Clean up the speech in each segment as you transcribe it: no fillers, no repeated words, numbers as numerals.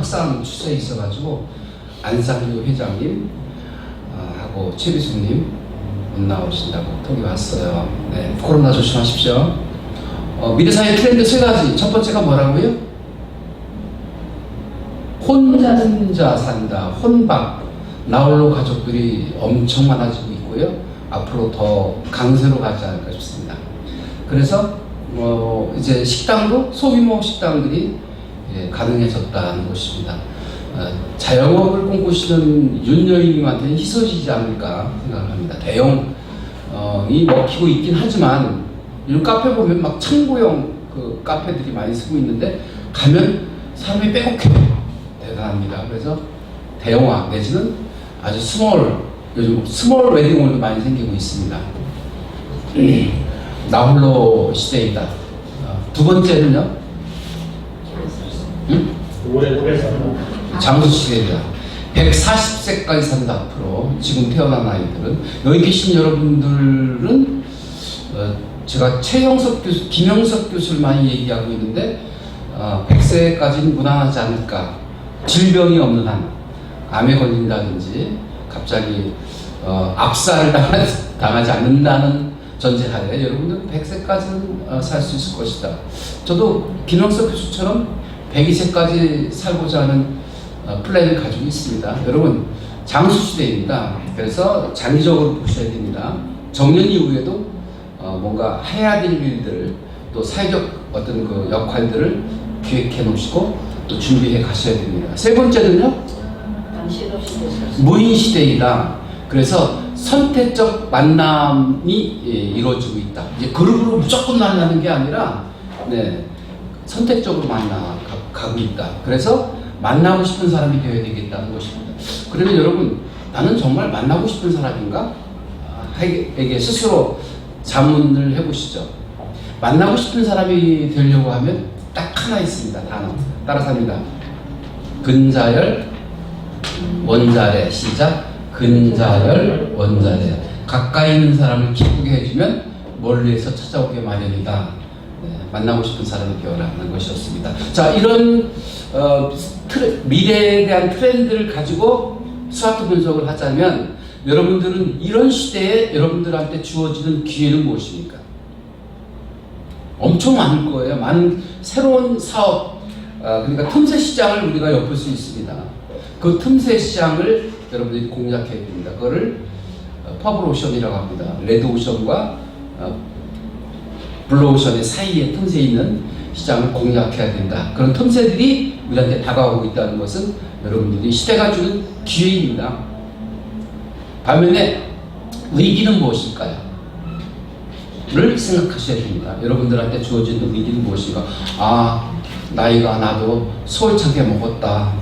확산 추세에 있어가지고 안상규 회장님 하고 최비숙님 못 나오신다고 톡이 왔어요. 네, 코로나 조심하십시오. 미래사회 트렌드 세 가지. 첫 번째가 뭐라고요? 혼자 산다, 혼밥. 나홀로 가족들이 엄청 많아지고 있고요. 앞으로 더 강세로 가지 않을까 싶습니다. 그래서 이제 식당도 소규모 식당들이 가능해졌다는 것입니다. 자영업을 꿈꾸시는 윤여인님한테는 희소식이지 않을까 생각을 합니다. 대형이 먹히고 있긴 하지만 이런 카페 보면 막 창고형 그 카페들이 많이 쓰고 있는데 가면 사람이 빼곡해요. 대단합니다. 그래서 대형화 내지는 아주 요즘 스몰 웨딩홀도 많이 생기고 있습니다. 나홀로 시대이다. 두 번째는요? 장수 시대이다. 140세까지 산다. 앞으로 지금 태어난 아이들은. 여기 계신 여러분들은 제가 최영석 교수, 김영석 교수를 많이 얘기하고 있는데 100세까지는 무난하지 않을까. 질병이 없는 한, 암에 걸린다든지 갑자기 압살을 당하지 않는다는 전제하에 여러분들은 100세까지는 살 수 있을 것이다. 저도 김영석 교수처럼 102세까지 살고자 하는 플랜을 가지고 있습니다. 여러분, 장수시대입니다. 그래서 장기적으로 보셔야 됩니다. 정년 이후에도 뭔가 해야 될 일들, 또 사회적 어떤 그 역할들을 기획해 놓으시고 또 준비해 가셔야 됩니다. 세 번째는요, 무인 시대이다. 그래서 선택적 만남이 이루어지고 있다. 이제 그룹으로 무조건 만나는 게 아니라, 선택적으로 가고 있다. 그래서 만나고 싶은 사람이 되어야 되겠다는 것입니다. 그러면 여러분, 나는 정말 만나고 싶은 사람인가? 에게 스스로 자문을 해보시죠. 만나고 싶은 사람이 되려고 하면 딱 하나 있습니다. 단어. 따라서 합니다. 근자열, 원자래. 시작. 근자열, 원자래. 가까이 있는 사람을 기쁘게 해주면 멀리에서 찾아오게 마련이다. 만나고 싶은 사람이 되어라는 것이었습니다. 자, 이런 미래에 대한 트렌드를 가지고 스와트 분석을 하자면, 여러분들은 이런 시대에 여러분들한테 주어지는 기회는 무엇입니까? 엄청 많을 거예요. 많은 새로운 사업, 그러니까 틈새 시장을 우리가 엿볼 수 있습니다. 그 틈새 시장을 여러분들이 공략해야 됩니다. 그거를 퍼블오션이라고 합니다. 레드오션과 블루오션의 사이에 틈새 있는 시장을 공략해야 된다. 그런 틈새들이 우리한테 다가오고 있다는 것은 여러분들이 시대가 주는 기회입니다. 반면에 위기는 무엇일까요? 를 생각하셔야 됩니다. 여러분들한테 주어지는 위기는 무엇인가? 나이가 나도 소울차게 먹었다.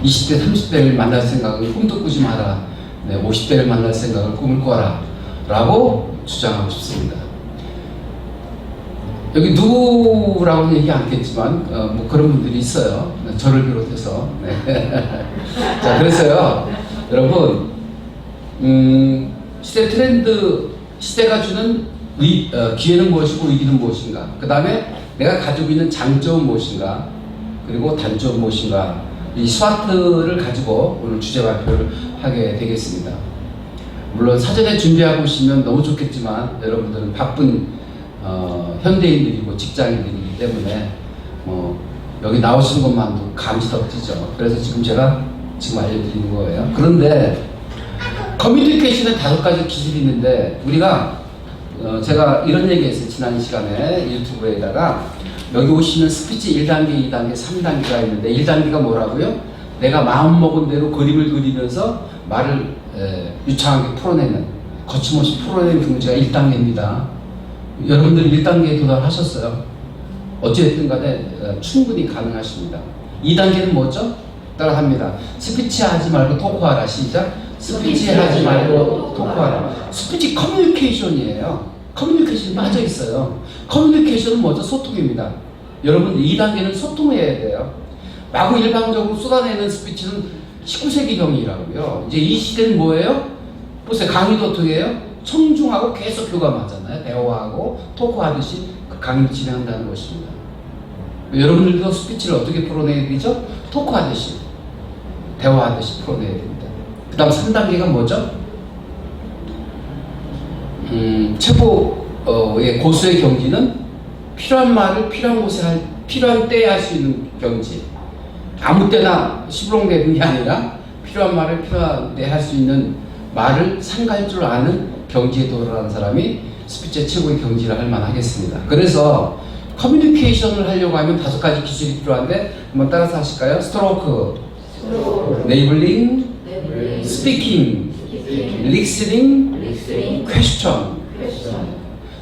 20대, 30대를 만날 생각은 꿈도 꾸지 마라. 50대를 만날 생각을 꿈을 꿔라. 라고 주장하고 싶습니다. 여기 누구라고는 얘기 않겠지만, 뭐 그런 분들이 있어요. 저를 비롯해서. 자, 그래서요, 여러분, 시대 트렌드, 시대가 주는 기회는 무엇이고 위기는 무엇인가? 그 다음에 내가 가지고 있는 장점은 무엇인가? 그리고 단점은 무엇인가? 이 스와트를 가지고 오늘 주제 발표를 하게 되겠습니다. 물론 사전에 준비하고 오시면 너무 좋겠지만, 여러분들은 바쁜 현대인들이고 직장인들이기 때문에 여기 나오시는 것만도 감지덕지죠. 그래서 제가 알려드리는 거예요. 그런데 커뮤니케이션은 5가지 기술이 있는데, 우리가 제가 이런 얘기했어요. 지난 시간에 유튜브에다가 여기 오시면 스피치 1단계, 2단계, 3단계가 있는데, 1단계가 뭐라고요? 내가 마음먹은 대로 그림을 그리면서 말을 유창하게 풀어내는, 거침없이 풀어내는 경지가 1단계입니다. 여러분들 1단계에 도달하셨어요. 어찌됐든 간에 충분히 가능하십니다. 2단계는 뭐죠? 따라합니다. 스피치 하지 말고 토크하라. 시작. 스피치 하지 말고 토크하라. 스피치 커뮤니케이션이에요. 커뮤니케이션이 빠져 있어요. 커뮤니케이션은 뭐죠? 소통입니다. 여러분 2단계는 소통해야 돼요. 마구 일방적으로 쏟아내는 스피치는 19세기경이라고요. 이제 이 시대는 뭐예요? 보세요. 강의도 어떻게 해요? 청중하고 계속 교감하잖아요. 대화하고 토크하듯이 그 강의를 진행한다는 것입니다. 여러분들도 스피치를 어떻게 풀어내야 되죠? 토크하듯이, 대화하듯이 풀어내야 됩니다. 그 다음 3단계가 뭐죠? 최고의 고수의 경지는 필요한 말을 필요한 곳에 필요한 때에 할 수 있는 경지. 아무 때나 시부렁대는 게 아니라 필요한 말을 필요한 때 할 수 있는 말을 상갈 줄 아는 경지에 도달하는 사람이 스피치의 최고의 경지를 할 만하겠습니다. 그래서 커뮤니케이션을 하려고 하면 5가지 기술이 필요한데 한번 따라서 하실까요? 스트로크, 네이블링, 스피킹, 리스닝, 퀘스천.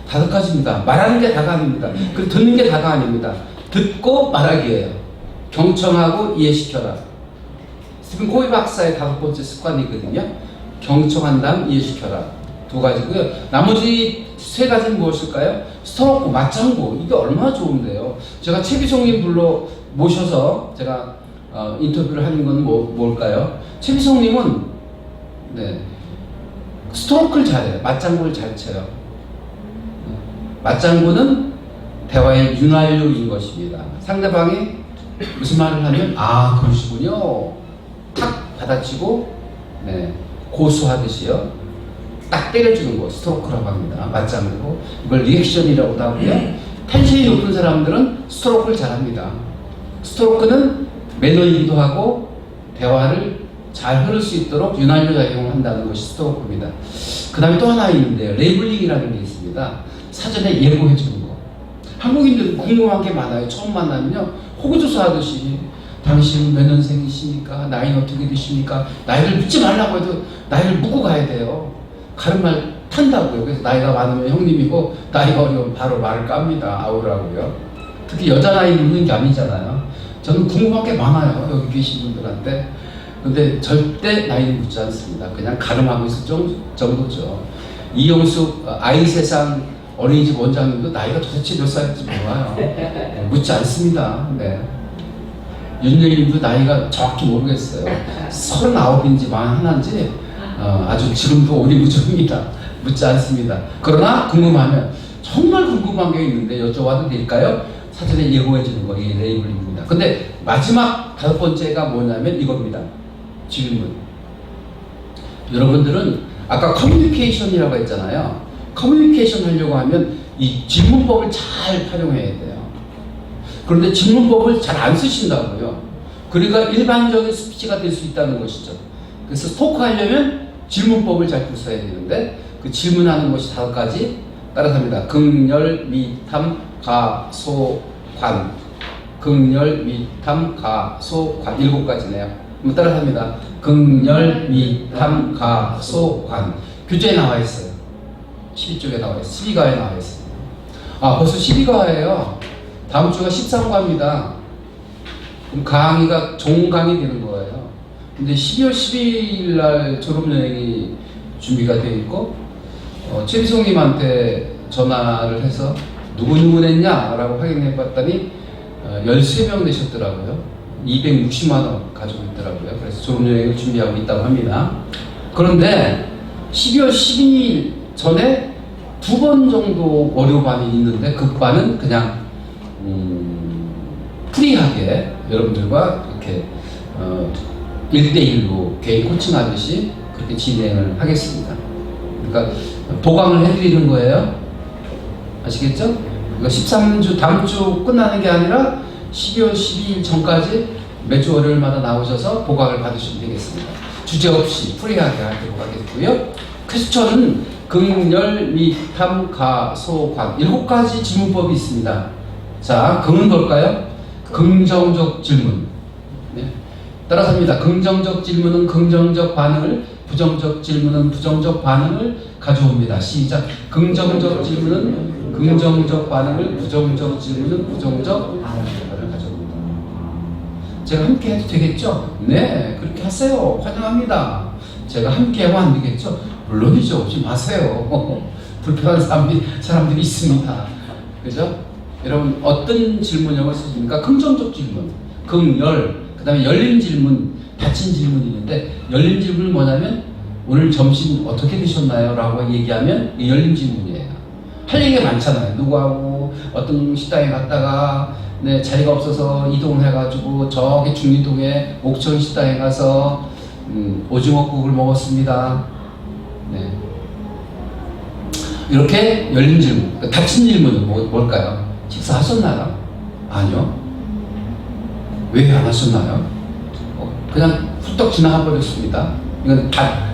5가지입니다. 말하는 게 다가 아닙니다. 그리고 듣는 게 다가 아닙니다. 듣고 말하기예요. 경청하고 이해시켜라. 스티븐 코비 박사의 5번째 습관이거든요. 경청한 다음 이해시켜라. 2가지고요. 나머지 3가지는 무엇일까요? 스토로크, 맞장구. 이게 얼마나 좋은데요. 제가 최비송님 불러 모셔서 제가 인터뷰를 하는 건 뭘까요? 최비송님은 스토로크를 잘해요. 맞장구를 잘 쳐요. 맞장구는 대화의 윤활유인 것입니다. 상대방이 무슨 말을 하면 아 그러시군요. 탁 받아치고 고수하듯이요. 딱 때려주는 거 스트로크라고 합니다. 맞장구. 이걸 리액션이라고도 하고요. 텐션이 높은 사람들은 스트로크를 잘합니다. 스트로크는 매너이기도 하고 대화를 잘 흐를 수 있도록 윤활유 작용을 한다는 것이 스트로크입니다. 그 다음에 또 하나 있는데요. 레이블링이라는 게 있습니다. 사전에 예고해 주는 거. 한국인들 궁금한 게 많아요. 처음 만나면요. 호구조사 하듯이 당신 몇 년생이십니까? 나이는 어떻게 되십니까? 나이를 묻지 말라고 해도 나이를 묻고 가야 돼요. 가른말 탄다고요. 그래서 나이가 많으면 형님이고 나이가 어려우면 바로 말을 깝니다. 아우라고요. 특히 여자 나이 묻는 게 아니잖아요. 저는 궁금한 게 많아요. 여기 계신 분들한테. 근데 절대 나이는 묻지 않습니다. 그냥 가름하고 있을 정도죠. 이용숙 아이세상 어린이집 원장님도 나이가 도대체 몇 살인지 몰라요. 묻지 않습니다. 네. 윤예림도 나이가 정확히 모르겠어요. 39인지 41인지 아주 지금도 오리무중입니다. 묻지 않습니다. 그러나 궁금하면 정말 궁금한 게 있는데 여쭤봐도 될까요? 사전에 예고해 주는 거, 이 레이블입니다. 근데 마지막 5번째가 뭐냐면 이겁니다. 질문. 여러분들은 아까 커뮤니케이션이라고 했잖아요. 커뮤니케이션 하려고 하면 이 질문법을 잘 활용해야 돼요. 그런데 질문법을 잘 안 쓰신다고요. 그러니까 일반적인 스피치가 될 수 있다는 것이죠. 그래서 토크 하려면 질문법을 잘 구사해야 되는데 그 질문하는 것이 5가지 따라서 합니다. 극렬, 미탐, 가, 소, 관. 극렬, 미탐, 가, 소, 관. 7가지네요. 한번 따라서 합니다. 극렬, 미탐, 가, 소, 관. 교재에 나와 있어요. 12쪽에 나와 있어요. 12가에 나와 있어요. 아, 벌써 12가예요. 다음 주가 13과입니다. 그럼 강의가 종강이 되는 거예요. 근데 12월 12일 날 졸업여행이 준비가 되어 있고, 최비송님한테 전화를 해서 누구 냈냐라고 확인해 봤더니 13명 내셨더라고요. 260만원 가지고 있더라고요. 그래서 졸업여행을 준비하고 있다고 합니다. 그런데 12월 12일 전에 2번 정도 월요반이 있는데 그 반은 그냥 프리하게 여러분들과 이렇게 1대1로 개인 코칭하듯이 그렇게 진행을 하겠습니다. 그러니까 보강을 해드리는 거예요. 아시겠죠? 그러니까 13주 다음 주 끝나는 게 아니라 12월 12일 전까지 매주 월요일마다 나오셔서 보강을 받으시면 되겠습니다. 주제 없이 프리하게 하도록 하겠고요. 퀘스천은 극렬, 미탐, 가, 소, 관 7가지 질문법이 있습니다. 자, 긍은 뭘까요? 긍정적 질문. 네. 따라서 합니다. 긍정적 질문은 긍정적 반응을, 부정적 질문은 부정적 반응을 가져옵니다. 시작. 긍정적 질문은 긍정적 반응을, 부정적 질문은 부정적 반응을 가져옵니다. 제가 함께 해도 되겠죠? 네, 그렇게 하세요. 환영합니다. 제가 함께 하면 안 되겠죠? 물론이죠. 오지 마세요. 불편한 사람들이 있습니다. 그죠? 여러분, 어떤 질문형을 쓰십니까? 긍정적 질문, 긍열, 그 다음에 열린 질문, 닫힌 질문이 있는데, 열린 질문은 뭐냐면, 오늘 점심 어떻게 드셨나요? 라고 얘기하면, 열린 질문이에요. 할 얘기가 많잖아요. 누구하고 어떤 식당에 갔다가 네, 자리가 없어서 이동해가지고 저기 중리동에 옥천 식당에 가서 오징어국을 먹었습니다. 네. 이렇게 열린 질문, 닫힌 질문은 뭘까요? 식사하셨나요? 아니요. 왜 안 하셨나요? 그냥 훌떡 지나가 버렸습니다. 이건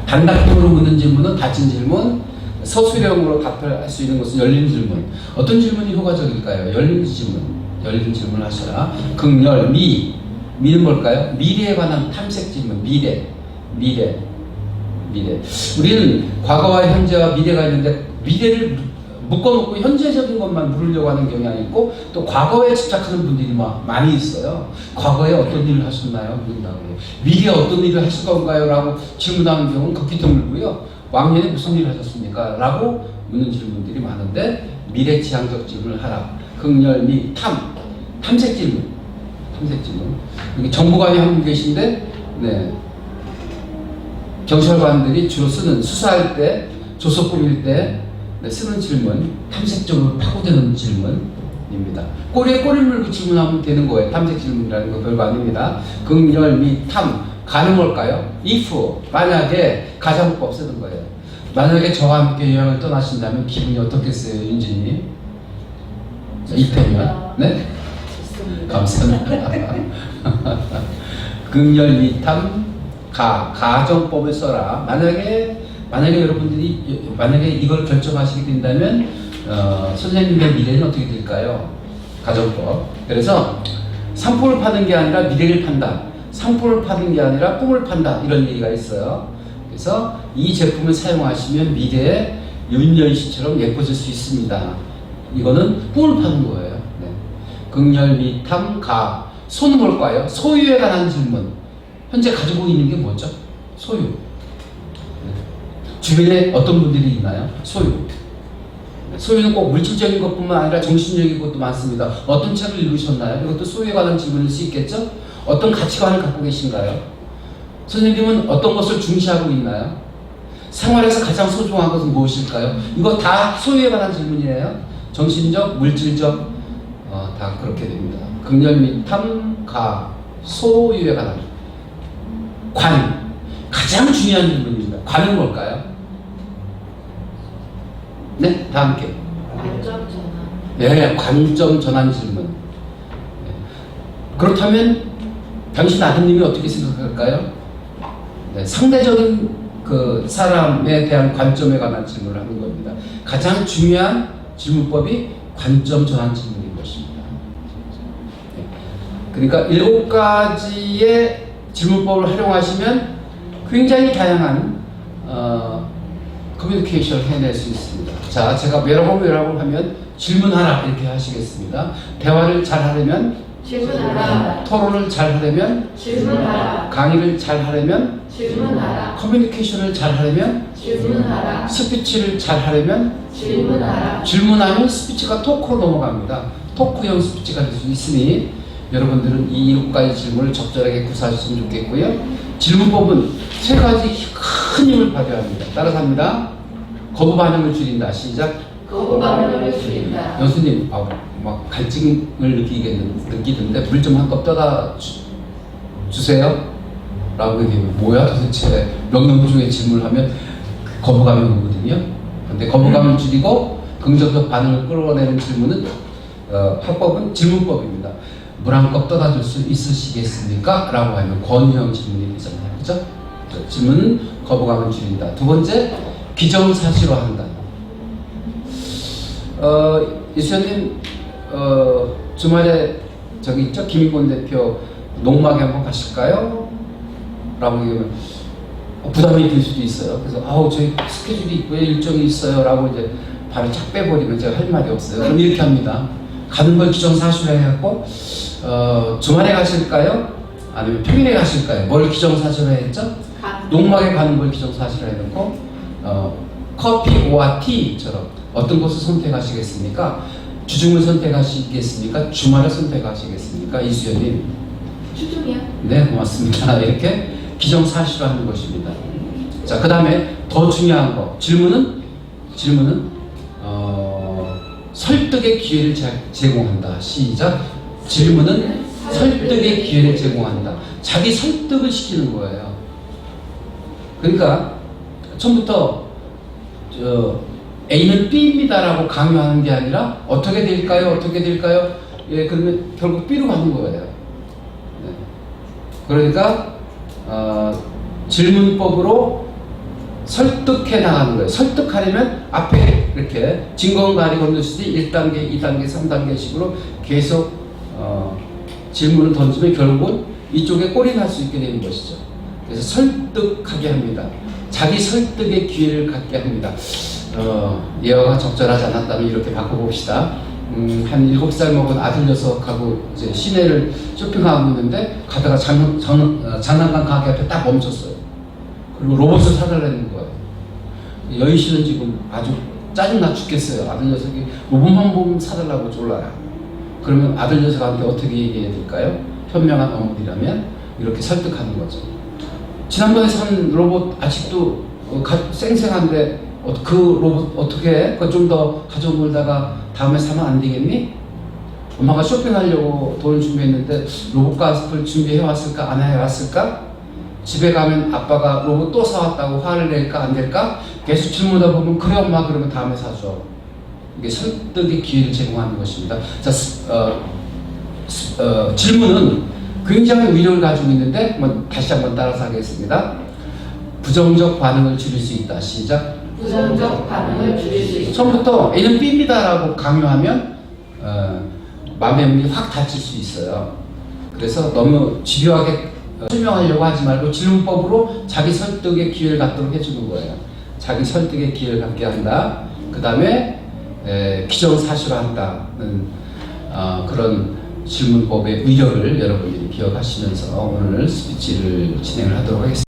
단답형으로 묻는 질문은 닫힌 질문, 서술형으로 답할 수 있는 것은 열린 질문. 어떤 질문이 효과적일까요? 열린 질문을 하셔라. 극열, 미는 뭘까요? 미래에 관한 탐색 질문. 미래. 우리는 과거와 현재와 미래가 있는데 미래를 묶어놓고 현재적인 것만 물으려고 하는 경향이 있고, 또 과거에 집착하는 분들이 많이 있어요. 과거에 어떤 일을 하셨나요? 물은다고. 미래에 어떤 일을 하실 건가요? 라고 질문하는 경우는 극히 드물고요. 왕년에 무슨 일을 하셨습니까? 라고 묻는 질문들이 많은데, 미래지향적 질문을 하라. 극렬미, 탐색 질문. 여기 정보관이 한 분 계신데, 네. 경찰관들이 주로 쓰는, 수사할 때, 조서 꾸밀 때 쓰는 질문, 탐색적으로 파고드는 질문입니다. 꼬리에 꼬리를 물고 질문하면 되는 거예요. 탐색 질문이라는 거 별거 아닙니다. 극렬미, 가는 뭘까요? if, 만약에 가정법 쓰는 거예요. 만약에 저와 함께 여행을 떠나신다면 기분이 어떻겠어요, 윤진님? 이태면? 네? 감사합니다. 극렬미, 가정법을 써라. 만약에 여러분들이 이걸 결정하시게 된다면 선생님의 미래는 어떻게 될까요? 가정법. 그래서 상품을 파는 게 아니라 미래를 판다. 상품을 파는 게 아니라 꿈을 판다. 이런 얘기가 있어요. 그래서 이 제품을 사용하시면 미래에 윤여인 씨처럼 예뻐질 수 있습니다. 이거는 꿈을 파는 거예요. 네. 극렬미탐 소는 뭘까요? 소유에 관한 질문. 현재 가지고 있는 게 뭐죠? 소유. 주변에 어떤 분들이 있나요? 소유는 꼭 물질적인 것뿐만 아니라 정신적인 것도 많습니다. 어떤 책을 읽으셨나요? 이것도 소유에 관한 질문일 수 있겠죠? 어떤 가치관을 갖고 계신가요? 선생님은 어떤 것을 중시하고 있나요? 생활에서 가장 소중한 것은 무엇일까요? 이거 다 소유에 관한 질문이에요. 정신적, 물질적, 다 그렇게 됩니다. 극렬미탐, 소유에 관한 가장 중요한 질문입니다. 관은 뭘까요? 네, 다 함께. 관점 전환. 네, 관점 전환 질문. 네. 그렇다면 당신 아드님이 어떻게 생각할까요? 네, 상대적인 그 사람에 대한 관점에 관한 질문을 하는 겁니다. 가장 중요한 질문법이 관점 전환 질문인 것입니다. 네. 그러니까 7가지의 질문법을 활용하시면 굉장히 다양한 커뮤니케이션을 해낼 수 있습니다. 자, 제가 웨러블 하면 질문하라 이렇게 하시겠습니다. 대화를 잘 하려면 질문하라. 토론을 잘 하려면 질문하라. 강의를 잘 하려면 질문하라. 커뮤니케이션을 잘 하려면 질문하라. 스피치를 잘 하려면 질문하라. 질문하면 스피치가 토크로 넘어갑니다. 토크형 스피치가 될 수 있으니 여러분들은 이 7가지 질문을 적절하게 구사하셨으면 좋겠고요. 질문법은 3가지 큰 힘을 발휘합니다. 따라서 합니다. 거부 반응을 줄인다. 시작. 거부 반응을 줄인다. 연수님, 막 갈증을 느끼던데 물 좀 한 컵 떠다 주세요. 라고 얘기하면 뭐야 도대체 명령중에 질문을 하면 거부감이 오거든요. 근데 거부감을 줄이고 긍정적 반응을 끌어내는 질문은 화법은 질문법입니다. 물 한 컵 떠다 줄 수 있으시겠습니까? 라고 하면 권유형 질문이 되잖아요. 그죠? 질문은 거부감을 줄인다. 2번째, 기정사실화한다. 이수연님, 주말에 저기 있죠? 김인권 대표 농막에 한번 가실까요? 라고 얘기하면 부담이 될 수도 있어요. 그래서 저희 스케줄이 있고요, 일정이 있어요. 라고 이제 발을 착 빼버리면 제가 할 말이 없어요. 그럼 이렇게 합니다. 가는 걸 기정사실화해갖고 주말에 가실까요? 아니면 평일에 가실까요? 뭘 기정사실화했죠? 농막에 가는 걸 기정사실화해놓고 커피와 티처럼 어떤 것을 선택하시겠습니까? 주중을 선택하시겠습니까? 주말을 선택하시겠습니까? 이수연님. 주중이요? 네, 고맙습니다. 이렇게 기정사실화하는 것입니다. 자, 그 다음에 더 중요한 거. 질문은 설득의 기회를 제공한다. 시작. 질문은 설득의 기회를 제공한다. 자기 설득을 시키는 거예요. 그러니까 처음부터 A는 B입니다라고 강요하는 게 아니라 어떻게 될까요? 어떻게 될까요? 예, 그러면 결국 B로 가는 거예요. 네. 그러니까 질문법으로 설득해 나가는 거예요. 설득하려면 앞에 이렇게 징검다리 건너시듯이 1단계, 2단계, 3단계식으로 계속 질문을 던지면 결국은 이쪽에 꼴이 날 수 있게 되는 것이죠. 그래서 설득하게 합니다. 자기 설득의 기회를 갖게 합니다. 예어가 적절하지 않았다면 이렇게 바꿔봅시다. 한 7살 먹은 아들 녀석하고 이제 시내를 쇼핑하고 있는데 가다가 장난감 가게 앞에 딱 멈췄어요. 그리고 로봇을 사달라는 거예요. 여인 씨는 지금 아주 짜증나 죽겠어요. 아들 녀석이 로봇만 보면 사달라고 졸라요. 그러면 아들 녀석한테 어떻게 얘기해야 될까요? 현명한 어머니라면 이렇게 설득하는 거죠. 지난번에 산 로봇 아직도 쌩쌩한데 그 로봇 어떻게 해? 그거 좀 더 가지고 놀다가 다음에 사면 안 되겠니? 엄마가 쇼핑하려고 돈을 준비했는데 로봇값을 준비해 왔을까? 안 해 왔을까? 집에 가면 아빠가 로봇 또 사왔다고 화를 낼까? 안 낼까? 계속 질문하다 보면 그래 엄마 그러면 다음에 사줘. 이게 설득의 기회를 제공하는 것입니다. 자, 질문은 굉장히 위력을 가지고 있는데 다시 한번 따라서 하겠습니다. 부정적 반응을 줄일 수 있다. 시작. 부정적 반응을 줄일 수 있다. 처음부터 A는 B입니다라고 강요하면 마음의 문이 확 닫힐 수 있어요. 그래서 너무 집요하게 설명하려고 하지 말고 질문법으로 자기 설득의 기회를 갖도록 해주는 거예요. 자기 설득의 기회를 갖게 한다. 그 다음에 기정사실화한다는 그런 질문법의 위력을 여러분들이 기억하시면서 오늘 스피치를 진행을 하도록 하겠습니다.